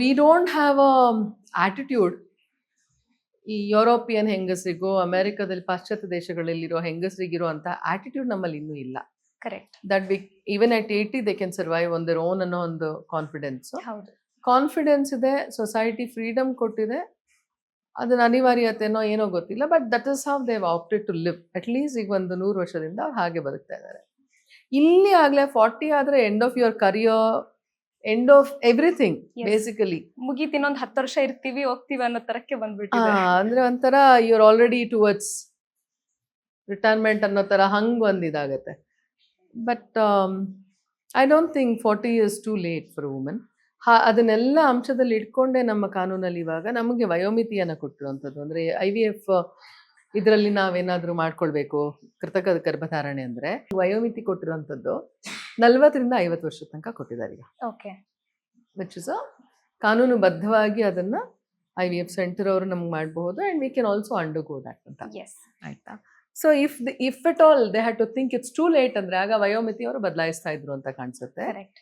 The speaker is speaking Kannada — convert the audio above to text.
We don't have a attitude. ಈ ಯುರೋಪಿಯನ್ ಹೆಂಗಸರಿಗೂ ಅಮೆರಿಕದಲ್ಲಿ ಪಾಶ್ಚಾತ್ಯ ದೇಶಗಳಲ್ಲಿರೋ ಹೆಂಗಸರಿಗಿರೋ ಅಂತ ಆಟಿಟ್ಯೂಡ್ ನಮ್ಮಲ್ಲಿ ಇನ್ನೂ ಇಲ್ಲ. Correct. That we even at 80 they can survive on their own ಅನ್ನೋ ಒಂದು ಕಾನ್ಫಿಡೆನ್ಸ್. ಹೌದು. ಕಾನ್ಫಿಡೆನ್ಸ್ ಇದೆ, ಸೊಸೈಟಿ ಫ್ರೀಡಮ್ ಕೊಟ್ಟಿದೆ. ಅದನ್ನ ಅನಿವಾರ್ಯತೆನೋ ಏನೋ ಗೊತ್ತಿಲ್ಲ, but that is how they have opted to live. At least ಈಗ ಒಂದು 100 ವರ್ಷದಿಂದ ಅವ್ರು ಹಾಗೆ ಬದುಕ್ತಾ ಇದ್ದಾರೆ. ಇಲ್ಲಿ ಆಗ್ಲೇ 40 ಆದ್ರೆ end of your career, end of everything Yes. Basically. ಮುಗೀತಿ, ಇನ್ನೊಂದ್ 10 ವರ್ಷ ಇರ್ತೀವಿ ಹೋಗ್ತೀವಿ ಅನ್ನೋ ತರಕ್ಕೆ ಬಂದ್ಬಿಟ್ಟಿದೆ. ಅಂದ್ರೆ ಒಂಥರ ಯುವರ್ ಆಲ್ರೆಡಿ ಟುವರ್ಡ್ಸ್ ರಿಟೈರ್ಮೆಂಟ್ ಅನ್ನೋ ತರ ಹಂಗ್ ಒಂದಿದಾಗತ್ತೆ. But I don't think 40 is too late for women. ಅದನ್ನೆಲ್ಲ ಅಂಶದಲ್ಲಿ ಇಟ್ಕೊಂಡೆ ನಮ್ಮ ಕಾನೂನಲ್ಲಿ ಇವಾಗ ನಮಗೆ ವಯೋಮಿತಿಯನ್ನು ಕೊಟ್ಟಿರುವಂಥದ್ದು. ಅಂದರೆ IVF ಇದರಲ್ಲಿ ನಾವೇನಾದರೂ ಮಾಡ್ಕೊಳ್ಬೇಕು ಕೃತಕ ಗರ್ಭಧಾರಣೆ ಅಂದರೆ ವಯೋಮಿತಿ ಕೊಟ್ಟಿರುವಂಥದ್ದು 40ರಿಂದ 50 ವರ್ಷದ ತನಕ ಕೊಟ್ಟಿದ್ದಾರೆ ಈಗ. ಓಕೆ. ವಿಚ್ ಇಸ್ ಕಾನೂನುಬದ್ಧವಾಗಿ ಅದನ್ನು IVF ಸೆಂಟರ್ ಅವರು ನಮ್ಗೆ ಮಾಡಬಹುದು. And we can also undergo that ಅಂತ. ಎಸ್. ಆಯ್ತಾ? So if it all they had to think it's too late ಅಂದರೆ ಆಗ ವಯೋಮಿತಿ ಅವರು ಬದಲಾಯಿಸ್ತಾ ಇದ್ರು ಅಂತ ಕಾಣಿಸುತ್ತೆ. ಕರೆಕ್ಟ್.